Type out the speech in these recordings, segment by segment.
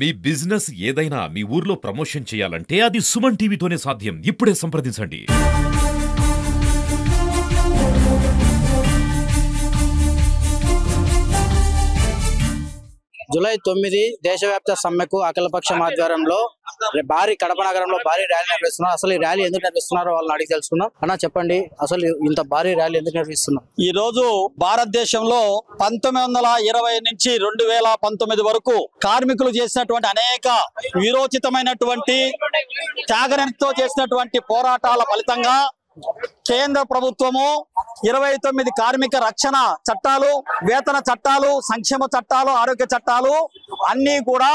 మీ business ఏదైనా మీ ఊర్లో promotion చేయాలంటే అది సుమన్ టీవీతోనే సాధ్యం. ఇప్పుడే సంప్రదించండి. జూలై 9 దేశవ్యాప్త సమ్మెకు అఖిలపక్షం ఆధ్వర్యంలో కడప నగరంలో భారీ ర్యాలీ నిర్వహిస్తున్నారు. అసలు ఈ ర్యాలీ ఎందుకు నిర్వహిస్తున్నారో వాళ్ళని అడిగి తెలుసుకున్నాం. అన్నా చెప్పండి, అసలు ఇంత భారీ ర్యాలీ ఎందుకు నిర్వహిస్తున్నాం? ఈ రోజు భారతదేశంలో 1920 నుంచి 2019 వరకు కార్మికులు చేసినటువంటి అనేక వీరోచితమైనటువంటి త్యాగంతో చేసినటువంటి పోరాటాల ఫలితంగా కేంద్ర ప్రభుత్వము 29 కార్మిక రక్షణ చట్టాలు, వేతన చట్టాలు, సంక్షేమ చట్టాలు, ఆరోగ్య చట్టాలు అన్ని కూడా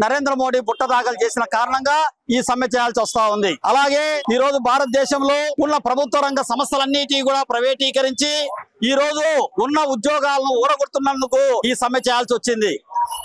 నరేంద్ర మోడీ దాఖలు చేసిన కారణంగా ఈ సమ్మె చేయాల్సి వస్తా ఉంది. అలాగే ఈ రోజు భారతదేశంలో ఉన్న ప్రభుత్వ రంగ సంస్థలన్నిటి కూడా ప్రైవేటీకరించి ఈ రోజు ఉన్న ఉద్యోగాలను ఊరగొడుతున్నందుకు ఈ సమ్మె చేయాల్సి వచ్చింది.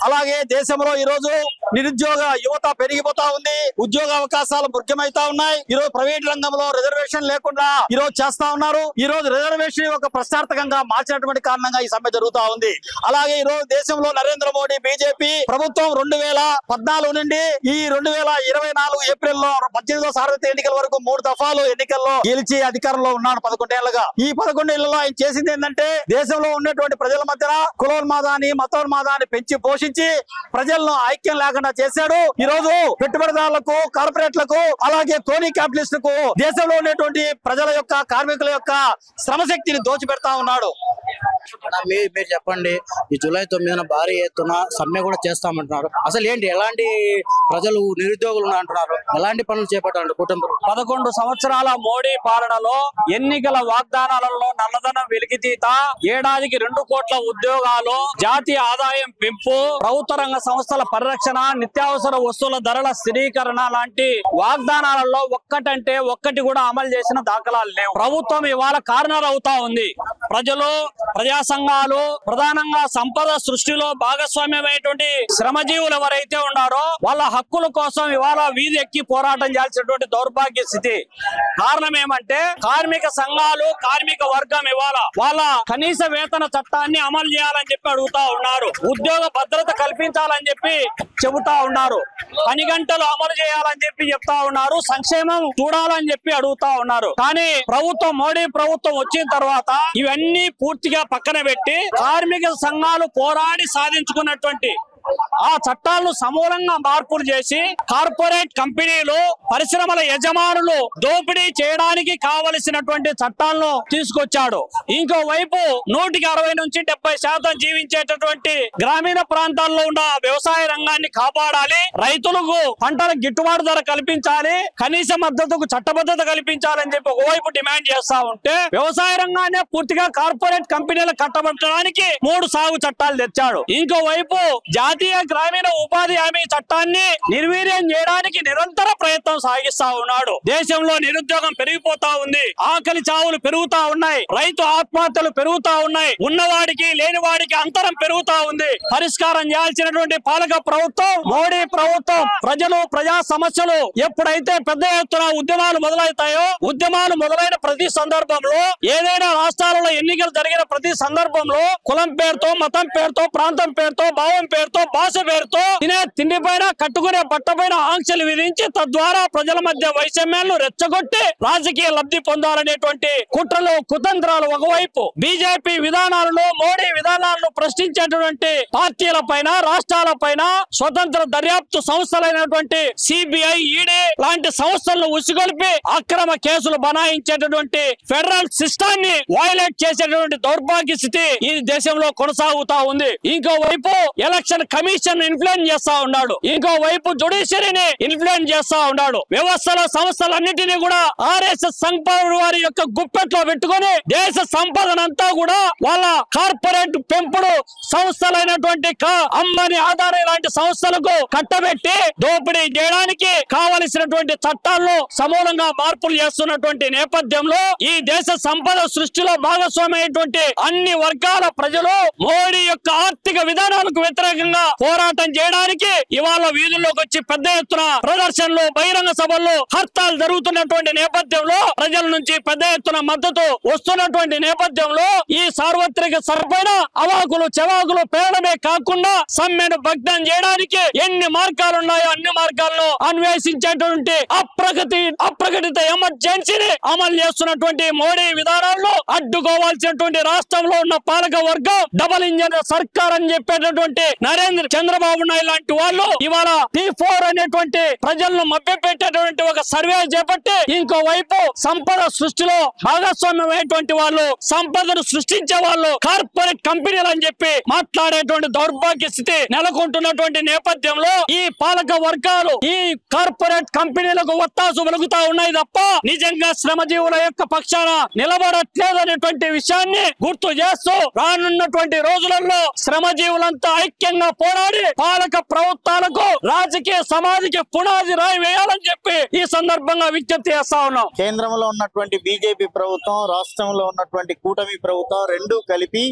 అలాగే దేశంలో ఈ రోజు నిరుద్యోగ యువత పెరిగిపోతా ఉంది, ఉద్యోగ అవకాశాలు ముఖ్యమైతా ఉన్నాయి. ఈ రోజు ప్రైవేట్ రంగంలో రిజర్వేషన్ లేకుండా ఈ రోజు చేస్తా ఉన్నారు. ఈ రోజు రిజర్వేషన్ ఒక ప్రశ్నార్థకంగా మార్చినటువంటి కారణంగా ఈ సమ్మె జరుగుతా ఉంది. అలాగే ఈ రోజు దేశంలో నరేంద్ర మోడీ బీజేపీ ప్రభుత్వం 2014 నుండి ఈ 2024 ఏప్రిల్లో 18వ సార్వత్రిక ఎన్నికల వరకు 3 దఫాలు ఎన్నికల్లో గెలిచి అధికారంలో ఉన్నాడు 11 ఏళ్లుగా. ఈ 11 ఏళ్లలో ఆయన చేసింది ఏంటంటే దేశంలో ఉన్నటువంటి ప్రజల మధ్య కులోన్మాదాన్ని, మతోన్మాదాన్ని పెంచి పోషించి ప్రజలను ఐక్యం లేకుండా చేశాడు. ఈ రోజు పెట్టుబడిదారులకు, కార్పొరేట్లకు, అలాగే టోనీ క్యాపిటలిస్టులకు దేశంలో ఉన్నటువంటి ప్రజల యొక్క, కార్మికుల యొక్క శ్రమశక్తిని దోచిపెడతా ఉన్నాడు. మీరు చెప్పండి, ఈ జూలై 9న భారీ ఎత్తున సమ్మె కూడా చేస్తామంటున్నారు. అసలు ఏంటి, ఎలాంటి ప్రజలు నిరుద్యోగులు అంటున్నారు, ఎలాంటి పనులు చేపట్టారు కుటుంబం? 11 సంవత్సరాల మోడీ పాలనలో ఎన్నికల వాగ్దానాలలో నల్లధనం వెలికితీత, ఏడాదికి 2 కోట్ల ఉద్యోగాలు, జాతీయ ఆదాయం పెంపు, ప్రభుత్వ రంగ సంస్థల పరిరక్షణ, నిత్యావసర వస్తువుల ధరల స్థిరీకరణ లాంటి వాగ్దానాలలో ఒక్కటంటే ఒక్కటి కూడా అమలు చేసిన దాఖలాలు లేవు. ప్రభుత్వం ఇవాళ కార్నర్ అవుతా ఉంది. ప్రజలు, ప్రజా సంఘాలు, ప్రధానంగా సంపద సృష్టిలో భాగస్వామ్యమైనటువంటి శ్రమజీవులు ఎవరైతే ఉన్నారో వాళ్ళ హక్కుల కోసం ఇవాళ వీధి ఎక్కి పోరాటం చేయాల్సినటువంటి దౌర్భాగ్య స్థితి. కారణం ఏమంటే కార్మిక సంఘాలు, కార్మిక వర్గం ఇవాళ వాళ్ళ కనీస వేతన చట్టాన్ని అమలు చేయాలని చెప్పి అడుగుతా ఉన్నారు. ఉద్యోగ భద్రత కల్పించాలని చెప్పి చెబుతా ఉన్నారు. పని గంటలు అమలు చేయాలని చెప్పి చెప్తా ఉన్నారు. సంక్షేమం చూడాలని చెప్పి అడుగుతా ఉన్నారు. కానీ ప్రభుత్వం, మోడీ ప్రభుత్వం వచ్చిన తర్వాత ఇవన్నీ పూర్తిగా పక్కన పెట్టి కార్మిక సంఘాలు పోరాడి సాధించుకున్నటువంటి ఆ చట్టాలను సమూలంగా మార్పులు చేసి కార్పొరేట్ కంపెనీలు, పరిశ్రమల యజమానులు దోపిడీ చేయడానికి కావలసినటువంటి చట్టాలను తీసుకొచ్చాడు. ఇంకోవైపు 160 నుంచి 70% జీవించేటటువంటి గ్రామీణ ప్రాంతాల్లో ఉన్న వ్యవసాయ రంగాన్ని కాపాడాలి, రైతులకు పంటల గిట్టుబాటు ధర కల్పించాలి, కనీస మద్దతుకు చట్టబద్ధత కల్పించాలని చెప్పి ఒకవైపు డిమాండ్ చేస్తా ఉంటే వ్యవసాయ రంగాన్ని పూర్తిగా కార్పొరేట్ కంపెనీలు కట్టబెట్టడానికి 3 సాగు చట్టాలు తెచ్చాడు. ఇంకోవైపు జాతీయ గ్రామీణ ఉపాధి హామీ చట్టాన్ని నిర్వీర్యం చేయడానికి నిరంతర ప్రయత్నం సాగిస్తా ఉన్నాడు. దేశంలో నిరుద్యోగం పెరిగిపోతా ఉంది, ఆకలి చావులు పెరుగుతా ఉన్నాయి, రైతు ఆత్మహత్యలు పెరుగుతా ఉన్నాయి, ఉన్నవాడికి లేనివాడికి అంతరం పెరుగుతా ఉంది. పరిష్కారం చేయాల్సినటువంటి పాలక ప్రభుత్వం, మోడీ ప్రభుత్వం ప్రజలు, ప్రజా సమస్యలు ఎప్పుడైతే పెద్ద ఎత్తున ఉద్యమాలు మొదలవుతాయో, ఉద్యమాలు మొదలైన ప్రతి సందర్భంలో, ఏదైనా రాష్ట్రాలలో ఎన్నికలు జరిగిన ప్రతి సందర్భంలో కులం పేరుతో, మతం పేరుతో, ప్రాంతం పేరుతో, భావం పేరుతో, భాష పేరుతో తినే తిండి పైన, కట్టుకునే బట్ట పైన ఆంక్షలు విధించి తద్వారా ప్రజల మధ్య వైషమ్యాలను రెచ్చగొట్టి రాజకీయ లబ్ధి పొందాలనేటువంటి కుట్రలు, కుతంత్రాలు ఒకవైపు, బీజేపీ విధానాలను, మోడీ విధానాలను ప్రశ్నించేటువంటి పార్టీల పైన, రాష్ట్రాల పైన స్వతంత్ర దర్యాప్తు సంస్థలైనటువంటి సిబిఐ, ఈడీ లాంటి సంస్థలను ఉసిగొల్పి అక్రమ కేసులు బనాయించేటటువంటి ఫెడరల్ సిస్టాన్ని వైలేట్ చేసేటటువంటి దౌర్భాగ్య స్థితి ఈ దేశంలో కొనసాగుతా ఉంది. ఇంకోవైపు ఎలక్షన్ కమిషన్ ఇన్ఫ్లుయెన్స్ చేస్తా ఉన్నాడు, ఇంకోవైపు జుడిషియరీని ఇన్ఫ్లుయెన్స్ చేస్తా ఉన్నాడు. వ్యవస్థల, సంస్థలన్నిటినీ కూడా ఆర్ఎస్ఎస్ సంపద వారి యొక్క గుప్పెట్లో పెట్టుకొని దేశ సంపదనంతా కూడా వాళ్ళ కార్పొరేట్ పెంపుడు సంస్థలైనటువంటి అంబానీ, అదానీ లాంటి సంస్థలకు కట్టబెట్టి దోపిడీ చేయడానికి కావలసినటువంటి చట్టాలను సమూలంగా మార్పులు చేస్తున్నటువంటి నేపథ్యంలో ఈ దేశ సంపద సృష్టిలో భాగస్వామ్యమైనటువంటి అన్ని వర్గాల ప్రజలు మోడీ యొక్క ఆర్థిక విధానాలకు వ్యతిరేకంగా పోరాటం చేయడానికి ఇవాళ వీధుల్లోకి వచ్చి పెద్ద ఎత్తున ప్రదర్శనలు, బహిరంగ సభల్లో, హర్తాలు జరుగుతున్నటువంటి నేపథ్యంలో, ప్రజల నుంచి పెద్ద ఎత్తున మద్దతు వస్తున్నటువంటి నేపథ్యంలో ఈ సార్వత్రిక సభపైన అవాకులు చెవాకులు పేరడమే కాకుండా సమ్మెను భగ్నం చేయడానికి ఎన్ని మార్గాలు ఉన్నాయో అన్ని మార్గాలను అన్వేషించేటువంటి అప్రకటిత ఎమర్జెన్సీని అమలు చేస్తున్నటువంటి మోడీ విధానాలను అడ్డుకోవాల్సినటువంటి రాష్ట్రంలో ఉన్న పాలక వర్గం డబల్ ఇంజన్ సర్కార్ అని చెప్పేటటువంటి చంద్రబాబు నాయుడు లాంటి వాళ్ళు ఇవాళ T4 అనేటువంటి ప్రజలను మభ్యపెట్టేటువంటి ఒక సర్వే చేపట్టి ఇంకోవైపు సంపద సృష్టిలో భాగస్వామ్యమైనటువంటి వాళ్ళు, సంపదను సృష్టించే వాళ్ళు కార్పొరేట్ కంపెనీలు అని చెప్పి మాట్లాడేటువంటి దౌర్భాగ్య స్థితి నెలకొంటున్నటువంటి నేపథ్యంలో ఈ పాలక వర్గాలు ఈ కార్పొరేట్ కంపెనీలకు ఒత్తాసు వెలుగుతా ఉన్నాయి తప్ప నిజంగా శ్రమజీవుల యొక్క పక్షాన నిలబడట్లేదు అనేటువంటి విషయాన్ని గుర్తు చేస్తూ రానున్నటువంటి రోజులలో శ్రమజీవులంతా ఐక్యంగా పోరాడి పాలక ప్రభుత్వాలకు రాజకీయ సమాధికి పునాది రాయి వేయాలని చెప్పి ఈ సందర్భంగా విజ్ఞప్తి చేస్తా ఉన్నాం. కేంద్రంలో ఉన్నటువంటి బీజేపీ ప్రభుత్వం, రాష్ట్రంలో ఉన్నటువంటి కూటమి ప్రభుత్వం రెండూ కలిపి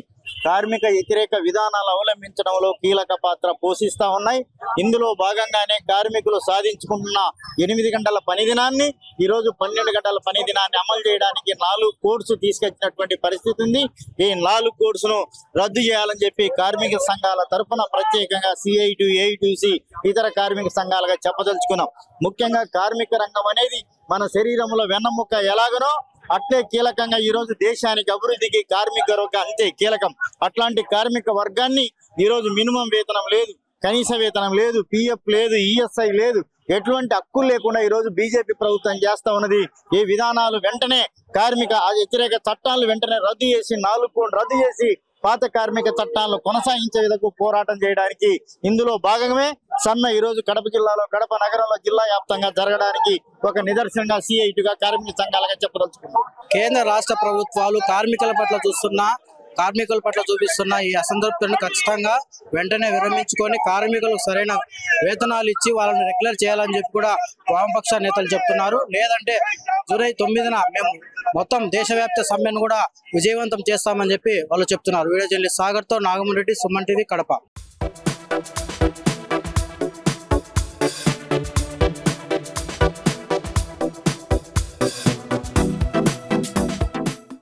కార్మిక వ్యతిరేక విధానాలు అవలంబించడంలో కీలక పాత్ర పోషిస్తా ఉన్నాయి. ఇందులో భాగంగానే కార్మికులు సాధించుకుంటున్న 8 గంటల పని దినాన్ని ఈరోజు 12 గంటల పని దినాన్ని అమలు చేయడానికి 4 కోడ్స్ తీసుకొచ్చినటువంటి పరిస్థితి ఉంది. ఈ 4 కోడ్స్ ను రద్దు చేయాలని చెప్పి కార్మిక సంఘాల తరఫున ప్రత్యేకంగా CIT, AITUC ఇతర కార్మిక సంఘాలుగా చెప్పదలుచుకున్నాం. ముఖ్యంగా కార్మిక రంగం అనేది మన శరీరంలో వెన్నముక్క ఎలాగనో అట్లే కీలకంగా ఈ రోజు దేశానికి అభివృద్ధికి కార్మిక వర్గం అంతే కీలకం. అట్లాంటి కార్మిక వర్గాన్ని ఈ రోజు మినిమం వేతనం లేదు, కనీస వేతనం లేదు, PF లేదు, ESI లేదు, ఎటువంటి హక్కులు లేకుండా ఈ రోజు బీజేపీ ప్రభుత్వం చేస్తా ఉన్నది. ఈ విధానాలు వెంటనే కార్మిక వ్యతిరేక చట్టాలను వెంటనే రద్దు చేసి 4 కోడ్లు రద్దు చేసి పాత కార్మిక చట్టాలను కొనసాగించే విధంగా పోరాటం చేయడానికి ఇందులో భాగమే సమ్మె ఈ రోజు కడప జిల్లాలో, కడప నగరంలో జిల్లా వ్యాప్తంగా జరగడానికి ఒక నిదర్శనంగా CITగా కార్మిక సంఘాలుగా చెప్పదలుచుకున్నాం. కేంద్ర రాష్ట్ర ప్రభుత్వాలు కార్మికుల పట్ల చూపిస్తున్న ఈ అసంతృప్తిని ఖచ్చితంగా వెంటనే విరమించుకొని కార్మికులకు సరైన వేతనాలు ఇచ్చి వాళ్ళని రెగ్యులర్ చేయాలని చెప్పి కూడా వామపక్ష నేతలు చెప్తున్నారు. లేదంటే జూలై 9న మేము మొత్తం దేశవ్యాప్త సమ్మెను కూడా విజయవంతం చేస్తామని చెప్పి వాళ్ళు చెప్తున్నారు. వీడియో జర్నలిస్ట్ సాగర్తో నాగమరెడ్డి, సుమన్ టీవీ, కడప.